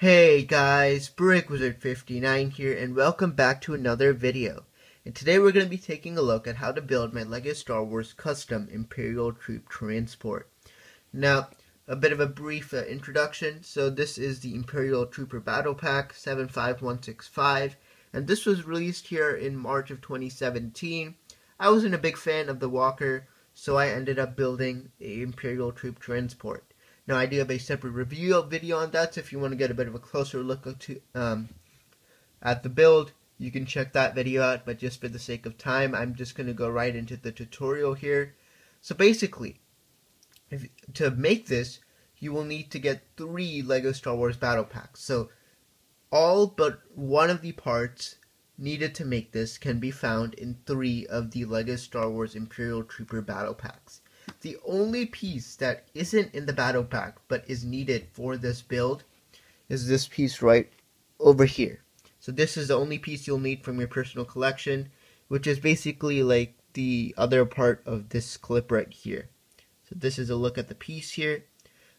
Hey guys, BrickWizard59 here, and welcome back to another video. And today we're going to be taking a look at how to build my LEGO Star Wars custom Imperial troop transport. Now, a bit of a brief introduction. So this is the Imperial Trooper Battle Pack 75165, and this was released here in March of 2017. I wasn't a big fan of the walker, so I ended up building a Imperial troop transport. Now, I do have a separate review video on that, so if you want to get a bit of a closer look at the build, you can check that video out, but just for the sake of time, I'm just going to go right into the tutorial here. So basically, to make this, you will need to get 3 LEGO Star Wars Battle Packs. So, all but one of the parts needed to make this can be found in 3 of the LEGO Star Wars Imperial Trooper Battle Packs. The only piece that isn't in the battle pack but is needed for this build is this piece right over here. So this is the only piece you'll need from your personal collection, which is basically like the other part of this clip right here. So this is a look at the piece here.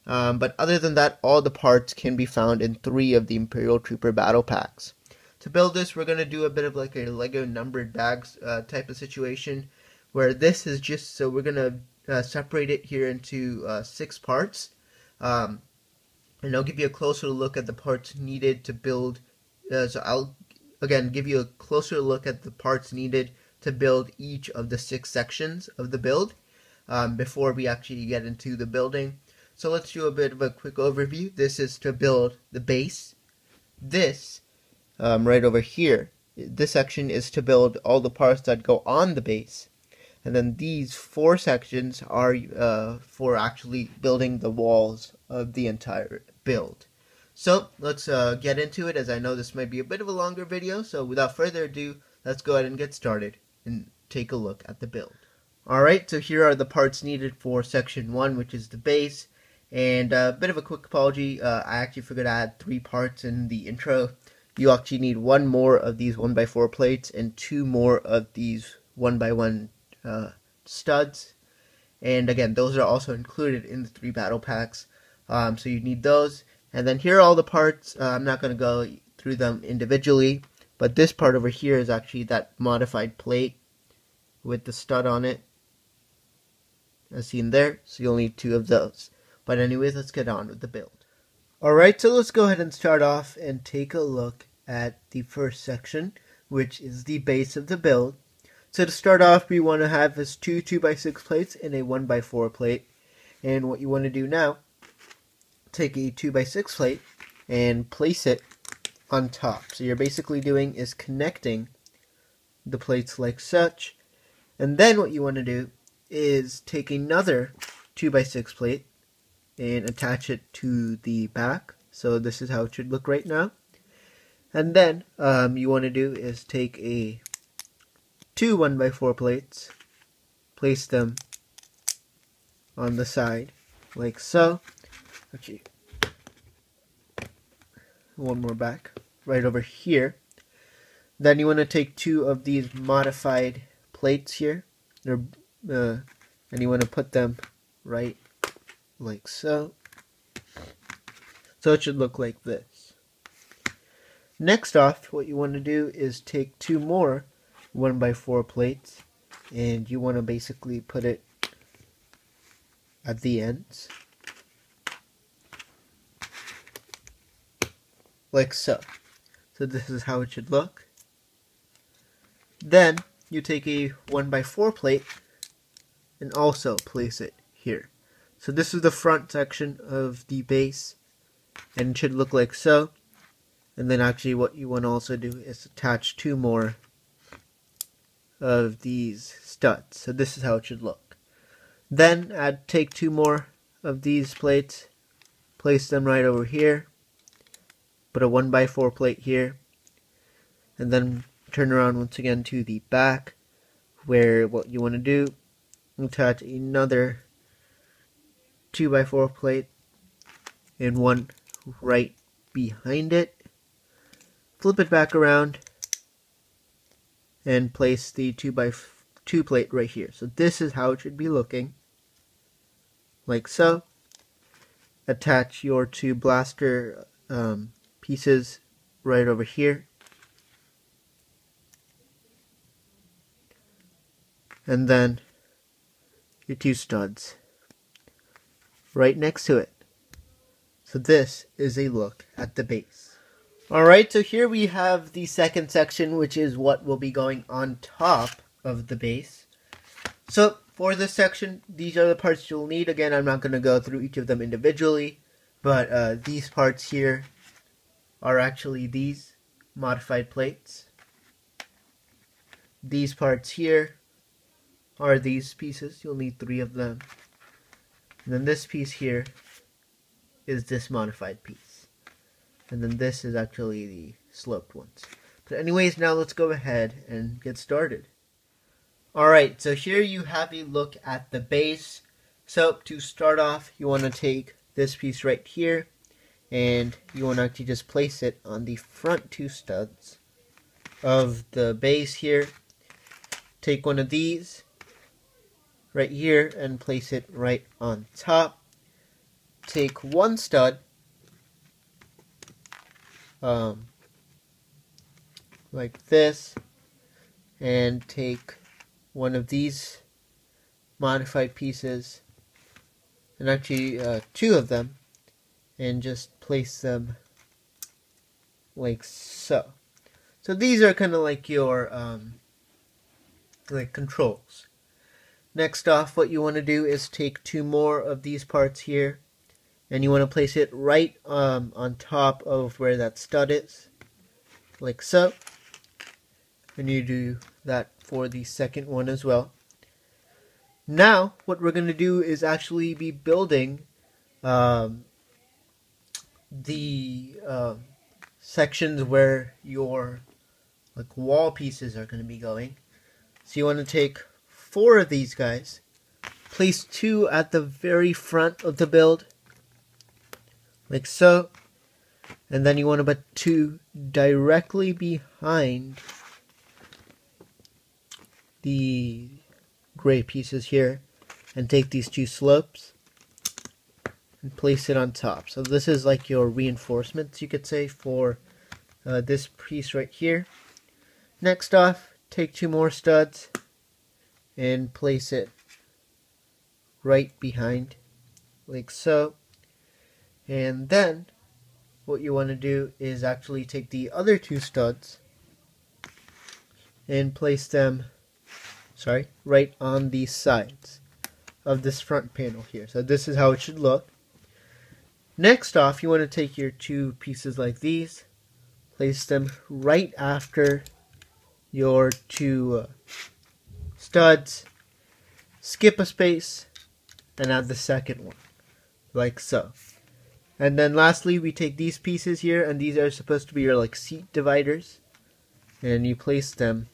But other than that, all the parts can be found in 3 of the Imperial Trooper battle packs. To build this, we're going to do a bit of like a LEGO numbered bags type of situation, where this is just, so we're going to separate it here into 6 parts, and I'll give you a closer look at the parts needed to build. So I'll again give you a closer look at the parts needed to build each of the 6 sections of the build before we actually get into the building. So let's do a bit of a quick overview. This is to build the base. This right over here, this section is to build all the parts that go on the base. And then these 4 sections are for actually building the walls of the entire build. So let's get into it, as I know this might be a bit of a longer video. So without further ado, let's go ahead and get started and take a look at the build. Alright, so here are the parts needed for section 1, which is the base. And a bit of a quick apology, I actually forgot to add 3 parts in the intro. You actually need 1 more of these 1x4 plates and 2 more of these 1x1 studs, and again, those are also included in the 3 battle packs, so you need those. And then here are all the parts. I'm not going to go through them individually, but this part over here is actually that modified plate with the stud on it, as seen there, so you'll need 2 of those. But anyways, let's get on with the build. Alright, so let's go ahead and start off and take a look at the first section, which is the base of the build. So to start off, we want to have this 2 2x6 plates and a 1x4 plate. And what you want to do now, take a 2x6 plate and place it on top. So you're basically doing is connecting the plates like such. And then what you want to do is take another 2x6 plate and attach it to the back. So this is how it should look right now. And then you want to do is take a 2 1x4 plates, place them on the side like so. Actually, one more back right over here. Then you want to take 2 of these modified plates here, and you want to put them right like so. So it should look like this. Next off, what you want to do is take 2 more 1x4 plates, and you want to basically put it at the ends like so. So this is how it should look. Then you take a 1x4 plate and also place it here. So this is the front section of the base, and it should look like so. And then actually what you want to also do is attach 2 more of these studs. So this is how it should look. Then I'd take 2 more of these plates, place them right over here, put a 1x4 plate here, and then turn around once again to the back, where what you want to do, attach another 2x4 plate and one right behind it, flip it back around, and place the 2x2 plate right here. So this is how it should be looking, like so. Attach your 2 blaster pieces right over here. And then your 2 studs right next to it. So this is a look at the base. Alright, so here we have the second section, which is what will be going on top of the base. So for this section, these are the parts you'll need. Again, I'm not going to go through each of them individually, but these parts here are actually these modified plates. These parts here are these pieces. You'll need 3 of them. And then this piece here is this modified piece. And then this is actually the sloped ones. But anyways, now let's go ahead and get started. Alright, so here you have a look at the base. So to start off, you want to take this piece right here, and you want to actually just place it on the front 2 studs of the base here. Take one of these right here and place it right on top. Take 1 stud, like this, and take one of these modified pieces, and actually 2 of them, and just place them like so. So these are kind of like your like controls. Next off, what you want to do is take 2 more of these parts here, and you want to place it right on top of where that stud is, like so. And you do that for the second one as well. Now, what we're going to do is actually be building the sections where your like wall pieces are going to be going. So you want to take 4 of these guys, place 2 at the very front of the build, like so, and then you want to put 2 directly behind the gray pieces here, and take these 2 slopes and place it on top. So this is like your reinforcements, you could say, for this piece right here. Next off, take 2 more studs and place it right behind, like so. And then what you want to do is actually take the other 2 studs and place them, right on the sides of this front panel here. So this is how it should look. Next off, you want to take your 2 pieces like these, place them right after your 2 studs, skip a space, and add the second one, like so. And then lastly, we take these pieces here, and these are supposed to be your like seat dividers, and you place them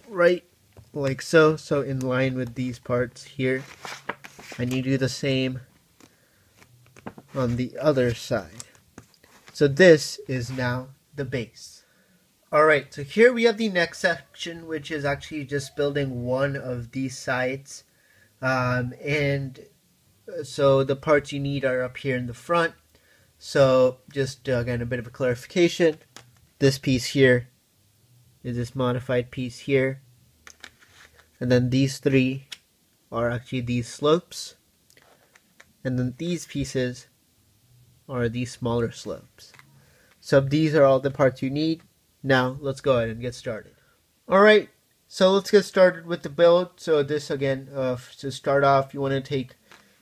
right like so, so in line with these parts here, and you do the same on the other side. So this is now the base. Alright, so here we have the next section, which is actually just building one of these sides, and so the parts you need are up here in the front. So just again, a bit of a clarification. This piece here is this modified piece here, and then these 3 are actually these slopes, and then these pieces are these smaller slopes. So these are all the parts you need. Now let's go ahead and get started. Alright, so let's get started with the build. So this again, to start off, you want to take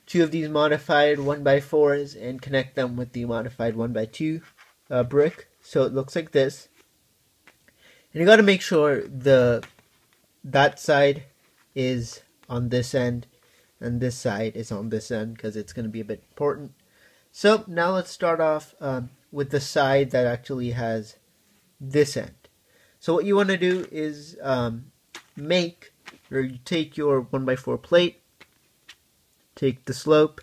2 of these modified 1x4s and connect them with the modified 1x2 brick, so it looks like this. And you got to make sure that side is on this end and this side is on this end, because it's going to be a bit important. So now let's start off with the side that actually has this end. So what you want to do is you take your 1x4 plate, take the slope,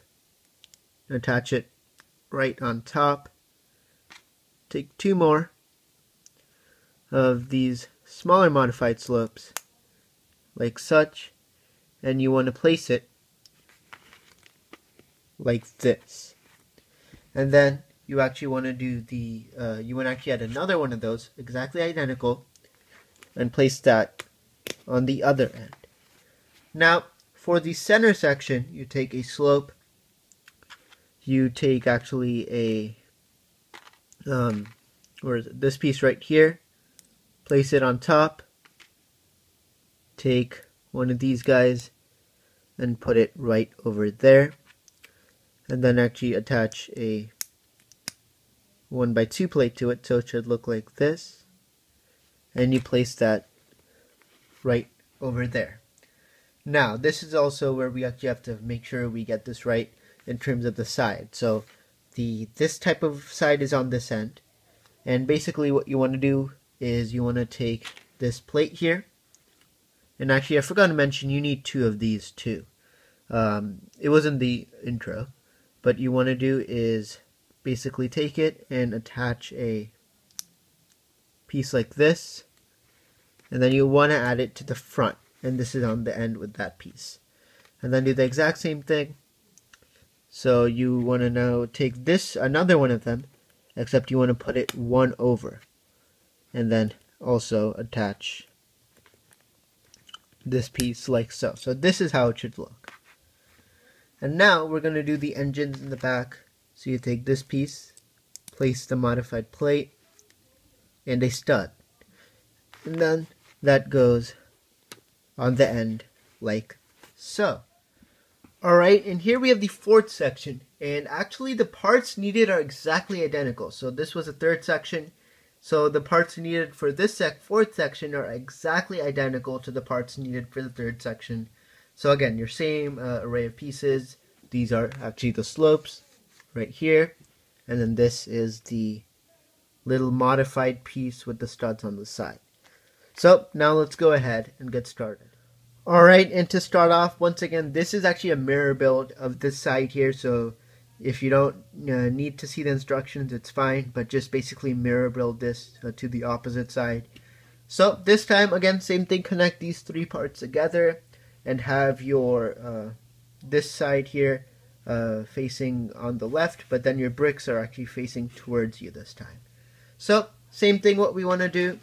and attach it right on top. Take 2 more of these smaller modified slopes, like such, and you want to place it like this. And then you actually want to do the, you want to actually add another one of those, exactly identical, and place that on the other end. Now, for the center section, you take a slope, you take actually a, where is it? This piece right here, place it on top, take one of these guys, and put it right over there, and then actually attach a 1x2 plate to it, so it should look like this, and you place that right over there. Now, this is also where we actually have to make sure we get this right in terms of the side. So this type of side is on this end, and basically what you want to do is you want to take this plate here, and actually I forgot to mention you need 2 of these too. It was in the intro, but you want to do is basically take it and attach a piece like this, and then you want to add it to the front, and this is on the end with that piece, and then do the exact same thing. So you want to now take this, another one of them, except you want to put it one over, and then also attach this piece like so. So this is how it should look. And now we're going to do the engines in the back. So you take this piece, place the modified plate, and a stud. And then that goes on the end like so. Alright, and here we have the fourth section. And actually the parts needed are exactly identical. So this was the third section. So the parts needed for this fourth section are exactly identical to the parts needed for the third section. So again, your same array of pieces. These are actually the slopes right here, and then this is the little modified piece with the studs on the side. So now let's go ahead and get started. Alright, and to start off, once again, this is actually a mirror build of this side here, so if you don't need to see the instructions, it's fine, but just basically mirror build this to the opposite side. So this time, again, same thing, connect these 3 parts together and have your this side here facing on the left, but then your bricks are actually facing towards you this time. So same thing, what we want to do,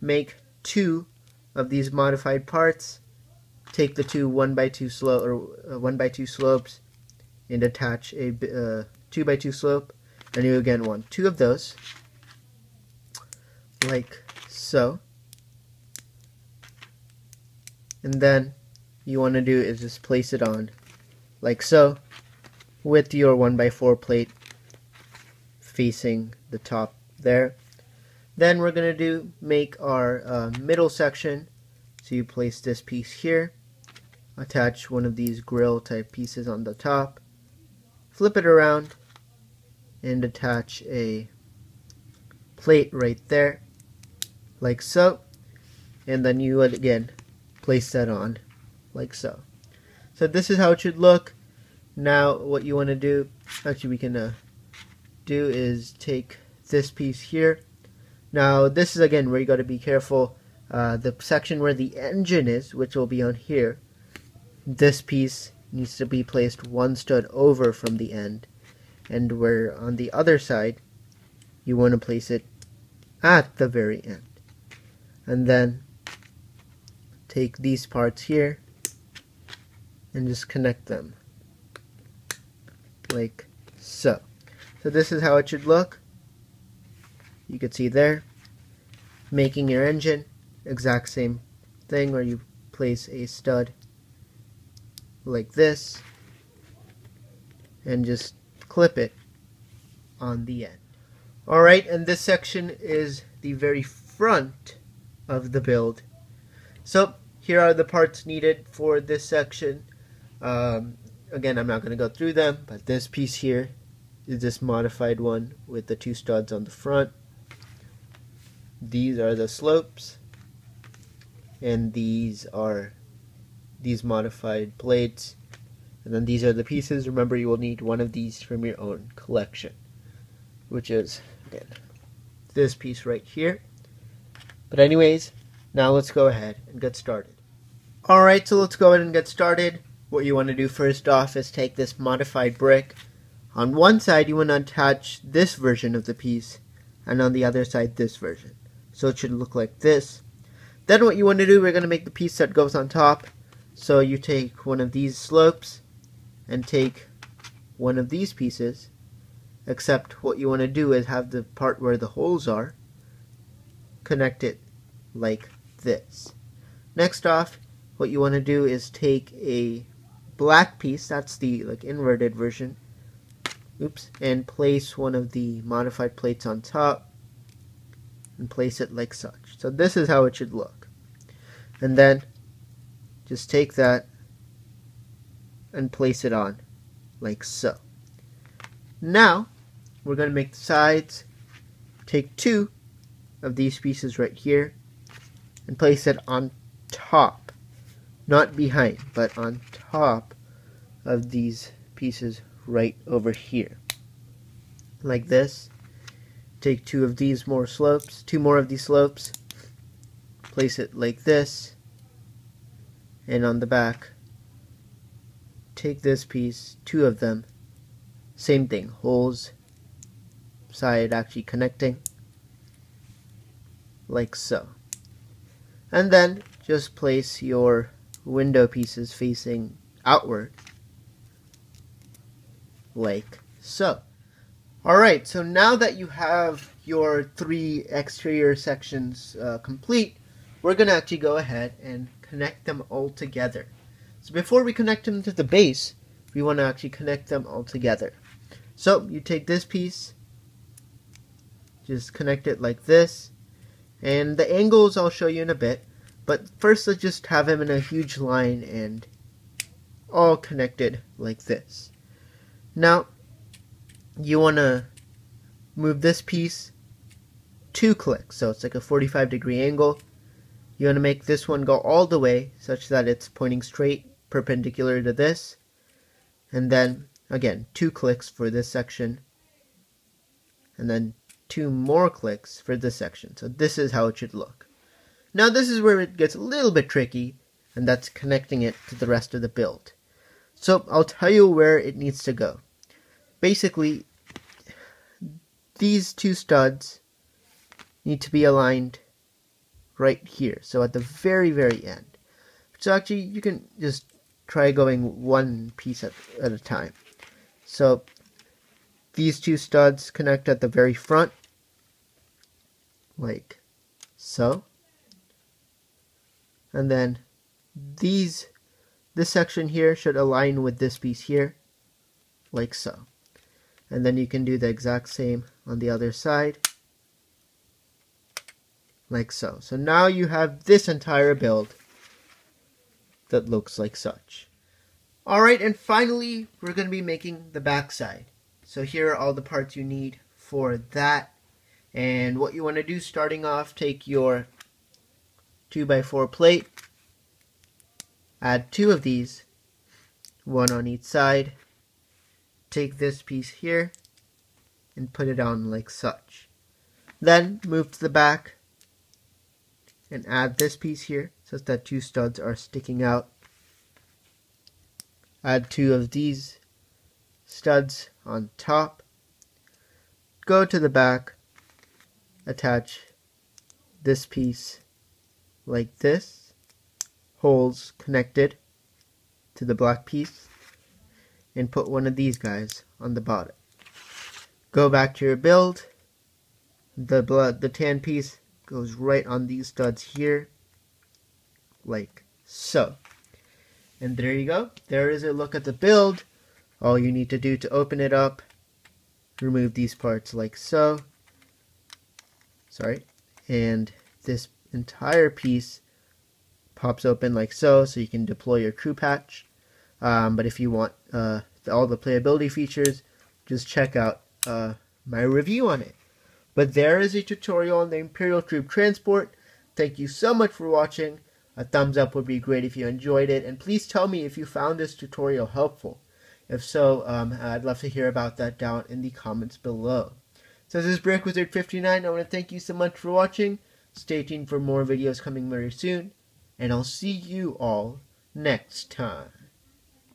make 2 of these modified parts, take the 2 1x2 slopes and attach a 2x2 slope, and you again want 2 of those like so, and then you want to do is just place it on like so with your 1x4 plate facing the top there. Then we're going to make our middle section. So you place this piece here, attach one of these grill type pieces on the top, flip it around, and attach a plate right there like so, and then you would again place that on like so. So this is how it should look. Now what you want to do, actually we can do is take this piece here. Now this is again where you got to be careful. The section where the engine is, which will be on here, this piece needs to be placed 1 stud over from the end, and where on the other side you want to place it at the very end, and then take these parts here and just connect them like so. So this is how it should look. You can see there, making your engine, exact same thing where you place a stud like this and just clip it on the end. Alright, and this section is the very front of the build. So here are the parts needed for this section. Again, I'm not going to go through them, but this piece here is this modified one with the 2 studs on the front. These are the slopes, and these are these modified plates, and then these are the pieces. Remember, you will need one of these from your own collection, which is again this piece right here. But anyways, now let's go ahead and get started. Alright, so let's go ahead and get started. What you want to do first off is take this modified brick On one side you want to attach this version of the piece, and on the other side this version. So it should look like this. Then what you want to do, we're going to make the piece that goes on top. So you take one of these slopes and take one of these pieces, except what you want to do is have the part where the holes are, connect it like this. Next off, what you want to do is take a black piece, that's the inverted version, and place one of the modified plates on top and place it like such. So this is how it should look. And then just take that and place it on like so. Now we're going to make the sides. Take two of these pieces right here and place it on top, not behind, but on top of these pieces right over here, like this. Take two of these more slopes, place it like this, and on the back, take this piece, two of them, same thing, holes, side actually connecting, like so. And then just place your window pieces facing outward, like so. Alright, so now that you have your three exterior sections complete, we're going to actually go ahead and connect them all together. So before we connect them to the base, we want to actually connect them all together. So you take this piece, just connect it like this, and the angles I'll show you in a bit, but first let's just have them in a huge line and all connected like this. Now you want to move this piece 2 clicks, so it's like a 45-degree angle. You want to make this one go all the way such that it's pointing straight perpendicular to this, and then again 2 clicks for this section, and then 2 more clicks for this section. So this is how it should look. Now this is where it gets a little bit tricky, and that's connecting it to the rest of the build. So I'll tell you where it needs to go. Basically, these 2 studs need to be aligned right here, so at the very end. So actually you can just try going one piece at a time. So these 2 studs connect at the very front, like so. And then this section here should align with this piece here, like so. And then you can do the exact same on the other side, like so. So now you have this entire build that looks like such. Alright, and finally we're going to be making the back side. So here are all the parts you need for that. And what you want to do starting off, take your 2x4 plate, add 2 of these, one on each side. Take this piece here and put it on like such. Then move to the back and add this piece here such that 2 studs are sticking out. Add 2 of these studs on top. Go to the back, attach this piece like this, holes connected to the black piece, and put one of these guys on the bottom. Go back to your build. The tan piece goes right on these studs here, like so. And there you go. There is a look at the build. All you need to do to open it up, remove these parts like so. Sorry. And this entire piece pops open like so you can deploy your crew patch. But if you want all the playability features, just check out my review on it. But there is a tutorial on the Imperial Troop Transport. Thank you so much for watching. A thumbs up would be great if you enjoyed it, and please tell me if you found this tutorial helpful. If so, I'd love to hear about that down in the comments below. So this is BrickWizard59. I want to thank you so much for watching. Stay tuned for more videos coming very soon, and I'll see you all next time.